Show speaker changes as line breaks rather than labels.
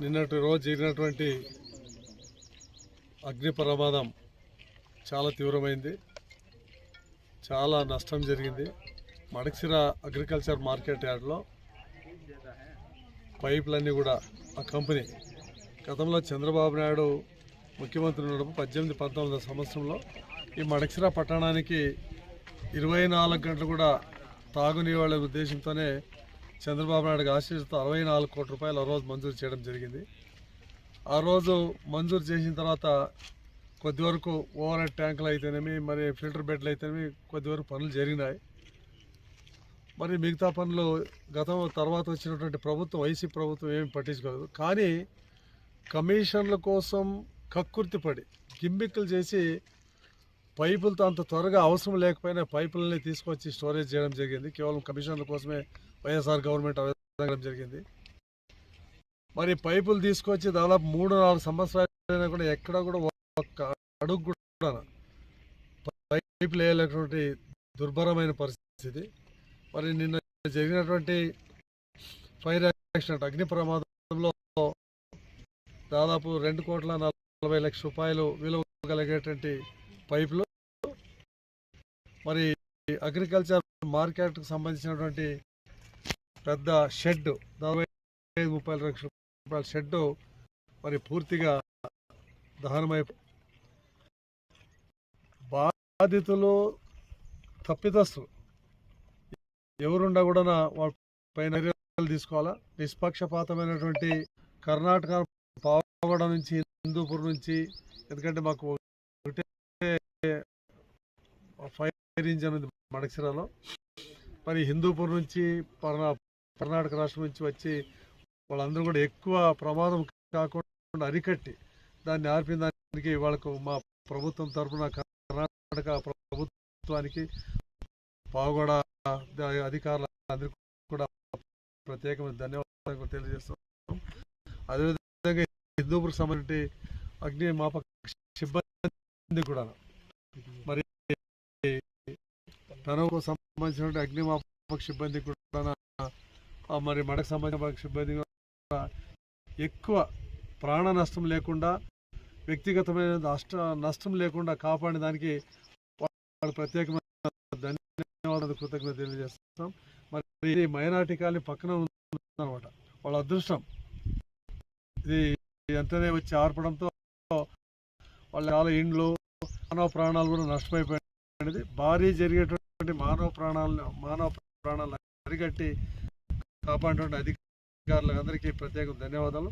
నిన్నటి రోజు జరిగినటువంటి అగ్ని ప్రమాదం చాలా తీవ్రమైంది. చాలా నష్టం జరిగింది. మడక్సిర అగ్రికల్చర్ మార్కెట్ యార్డ్లో పైపులన్నీ కూడా ఆ కంపెనీ గతంలో చంద్రబాబు నాయుడు ముఖ్యమంత్రి ఉన్నప్పుడు 18-19 సంవత్సరంలో ఈ మడక్సిర పట్టణానికి 24 గంటలు కూడా తాగునీళ్ళ ఉద్దేశంతోనే చంద్రబాబు నాయుడుకి ఆశీస్సుతో 64 కోట్ల రూపాయలు ఆ రోజు మంజూరు చేయడం జరిగింది. ఆ రోజు మంజూరు చేసిన తర్వాత కొద్ది వరకు ఓవర్ హెడ్ ట్యాంకులు అయితేనేమి, మరి ఫిల్టర్ బెడ్లు అయితేనేమి కొద్ది వరకు పనులు జరిగినాయి. మరి మిగతా పనులు గతం తర్వాత వచ్చినటువంటి ప్రభుత్వం, వైసీపీ ప్రభుత్వం ఏమి పట్టించుకోలేదు. కానీ కమిషన్ల కోసం కక్కుర్తిపడి గిమ్మిక్కులు చేసి పైపులతో అంత త్వరగా అవసరం లేకపోయినా పైపులని తీసుకొచ్చి స్టోరేజ్ చేయడం జరిగింది. కేవలం కమిషన్ల కోసమే వైఎస్ఆర్ గవర్నమెంట్ అవసరం జరిగింది. మరి పైపులు తీసుకొచ్చి దాదాపు 3-4 సంవత్సరాలైనా కూడా ఎక్కడ కూడా ఒక్క అడుగు కూడా పైపులు వేయలేటువంటి దుర్భరమైన పరిస్థితి. మరి నిన్న జరిగినటువంటి ఫైర్ యాక్సిడెంట్ అగ్ని ప్రమాదంలో దాదాపు 2,40,00,000 రూపాయలు విలువ కలిగేటువంటి పైపులు, మరి అగ్రికల్చర్ మార్కెట్కి సంబంధించినటువంటి పెద్ద షెడ్, 30-30 లక్షల రూపాయల షెడ్ మరి పూర్తిగా దహనమై, బాధితులు తప్పిదస్తులు ఎవరుండా కూడా వాళ్ళ పైన చర్యలు తీసుకోవాలా. నిష్పక్షపాతమైనటువంటి కర్ణాటక పావగడ నుంచి, హిందూపూర్ నుంచి, ఎందుకంటే మాకు ఒకటే ఫైర్ ఇంజన్ ఉంది మడక్సిరాలో, మరి హిందూపూర్ నుంచి కర్ణాటక రాష్ట్రం నుంచి వచ్చి వాళ్ళందరూ కూడా ఎక్కువ ప్రమాదం కాకుండా అరికట్టి దాన్ని ఆర్పిన దానికి వాళ్ళకు మా ప్రభుత్వం తరఫున కర్ణాటక ప్రభుత్వానికి, పావగడ అధికారులందరికీ కూడా ప్రత్యేకమైన ధన్యవాదాలు తెలియజేస్తున్నాం. అదేవిధంగా హిందూపూర్కి సంబంధించి అగ్నిమాపక సిబ్బంది కూడా, మరి తనకు సంబంధించిన అగ్నిమాపక సిబ్బంది కూడా, మరి మడకు సంబంధించిన సిబ్బంది కూడా ఎక్కువ ప్రాణ నష్టం లేకుండా, వ్యక్తిగతమైన నష్టం లేకుండా కాపాడిన దానికి వాళ్ళు ప్రత్యేకమైన ధన్యవాదాలు, కృతజ్ఞత తెలియజేస్తాం. మరి మైనార్టీ కాలనీ పక్కన ఉందన్నమాట, వాళ్ళ అదృష్టం ఇది వెంటనే వచ్చి ఆర్పడంతో వాళ్ళ చాలా ఇండ్లు, మానవ ప్రాణాలు కూడా నష్టమైపోయినది. భారీ జరిగేటువంటి మానవ ప్రాణాలను అరికట్టి కాపాడినటువంటి అధికారులందరికీ ప్రత్యేక ధన్యవాదాలు.